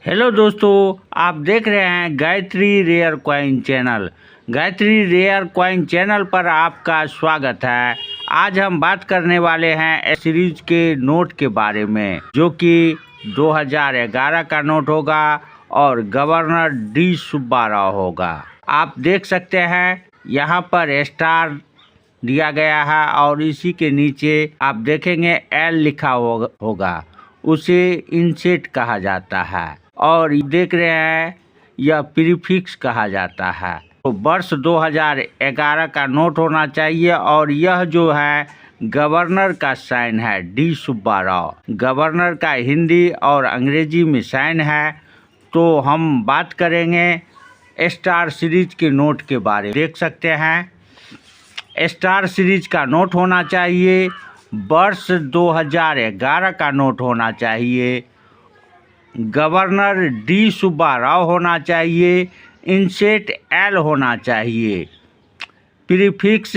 Hello दोस्तों, आप देख रहे हैं Gayatri rare coin channel. Gayatri rare coin channel पर आपका स्वागत है। आज हम बात करने वाले हैं एस सीरीज के नोट के बारे में, जो कि 2011 का नोट होगा और गवर्नर डी सुब्बा राव होगा। आप देख सकते हैं यहाँ पर स्टार दिया गया है और इसी के नीचे आप देखेंगे एल लिखा होगा, उसे इंसेट कहा जाता है। और देख रहे हैं यह प्रीफिक्स कहा जाता है। तो वर्ष 2011 का नोट होना चाहिए और यह जो है गवर्नर का साइन है, डी सुब्बा राव। गवर्नर का हिंदी और अंग्रेजी में साइन है। तो हम बात करेंगे स्टार सीरीज के नोट के बारे में। देख सकते हैं स्टार सीरीज का नोट होना चाहिए, वर्ष 2011 का नोट होना चाहिए, गवर्नर डी सुब्बा राव होना चाहिए, इंसेट एल होना चाहिए, प्रीफिक्स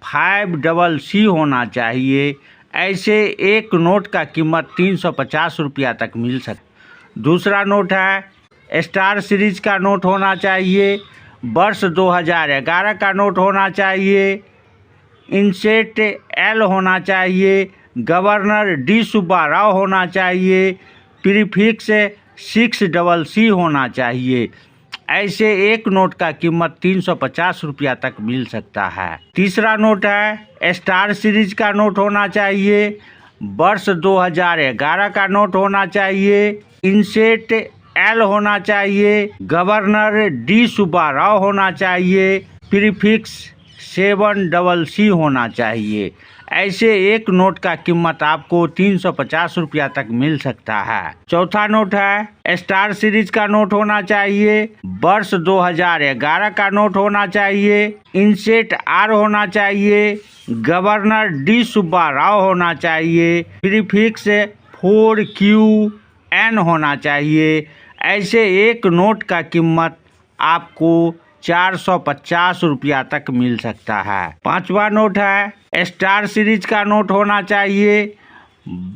5CC होना चाहिए। ऐसे एक नोट का कीमत 350 रुपया तक मिल सकता। दूसरा नोट है स्टार सीरीज का नोट होना चाहिए, वर्ष 2011 का नोट होना चाहिए, इंसेट एल होना चाहिए, गवर्नर डी सुब्बा राव होना चाहिए, प्रीफिक्स 6CC होना चाहिए। ऐसे एक नोट का कीमत 350 रुपया तक मिल सकता है। तीसरा नोट है स्टार सीरीज का नोट होना चाहिए, वर्ष 2011 का नोट होना चाहिए, इंसेट एल होना चाहिए, गवर्नर डी सुब्बा राव होना चाहिए, प्रीफिक्स 7CC होना चाहिए। ऐसे एक नोट का कीमत आपको 350 रुपया तक मिल सकता है। चौथा नोट है स्टार सीरीज का नोट होना चाहिए, वर्ष 2011 का नोट होना चाहिए, इंसेट आर होना चाहिए, गवर्नर डी सुब्बा राव होना चाहिए, प्रीफिक्स 4QN होना चाहिए। ऐसे एक नोट का कीमत आपको 450 रुपया तक मिल सकता है। पांचवा नोट है स्टार सीरीज का नोट होना चाहिए,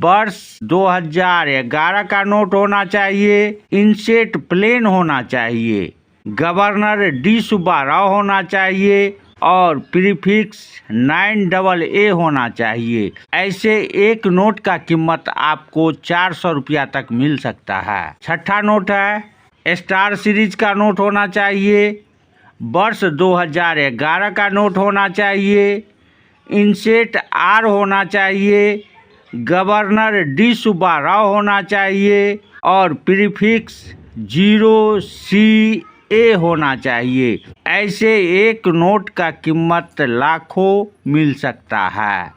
वर्ष 2011 का नोट होना चाहिए, इंसेट प्लेन होना चाहिए, गवर्नर डी सुब्बा राव होना चाहिए और प्रीफिक्स 9AA होना चाहिए। ऐसे एक नोट का कीमत आपको 400 रुपया तक मिल सकता है। छठा नोट है स्टार सीरीज का नोट होना चाहिए, वर्ष 2011 का नोट होना चाहिए, इंसेट आर होना चाहिए, गवर्नर डी सुब्बा राव होना चाहिए और प्रीफिक्स 0CA होना चाहिए। ऐसे एक नोट का कीमत लाखों मिल सकता है।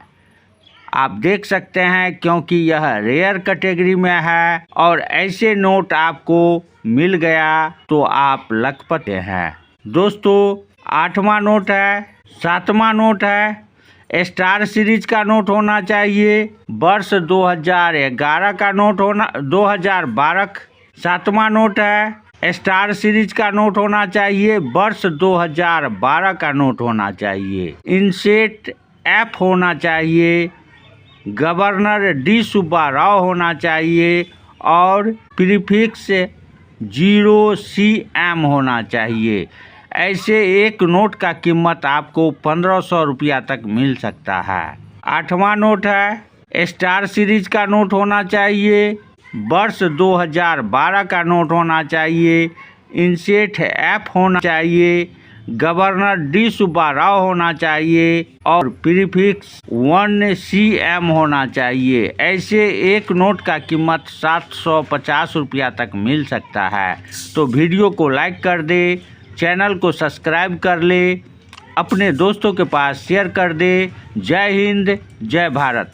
आप देख सकते हैं क्योंकि यह रेयर कैटेगरी में है और ऐसे नोट आपको मिल गया तो आप लखपति हैं। दोस्तों, आठवां नोट है, सातवां नोट है स्टार सीरीज का नोट होना चाहिए, वर्ष 2011 का नोट होना 2012। सातवां नोट है स्टार सीरीज का नोट होना चाहिए, वर्ष 2012 का नोट होना चाहिए, इंसेट एफ होना चाहिए, गवर्नर डी सुब्बा राव होना चाहिए और प्रीफिक्स 0CM होना चाहिए। ऐसे एक नोट का कीमत आपको 1500 रुपया तक मिल सकता है। आठवां नोट है स्टार सीरीज का नोट होना चाहिए, वर्ष 2012 का नोट होना चाहिए, इंसेट एफ होना चाहिए, गवर्नर डी सुब्बा राव होना चाहिए और प्रीफिक्स 1CM होना चाहिए। ऐसे एक नोट का कीमत 750 रुपया तक मिल सकता है। तो वीडियो को लाइक कर दे, चैनल को सब्सक्राइब कर ले, अपने दोस्तों के पास शेयर कर दे। जय हिंद, जय भारत।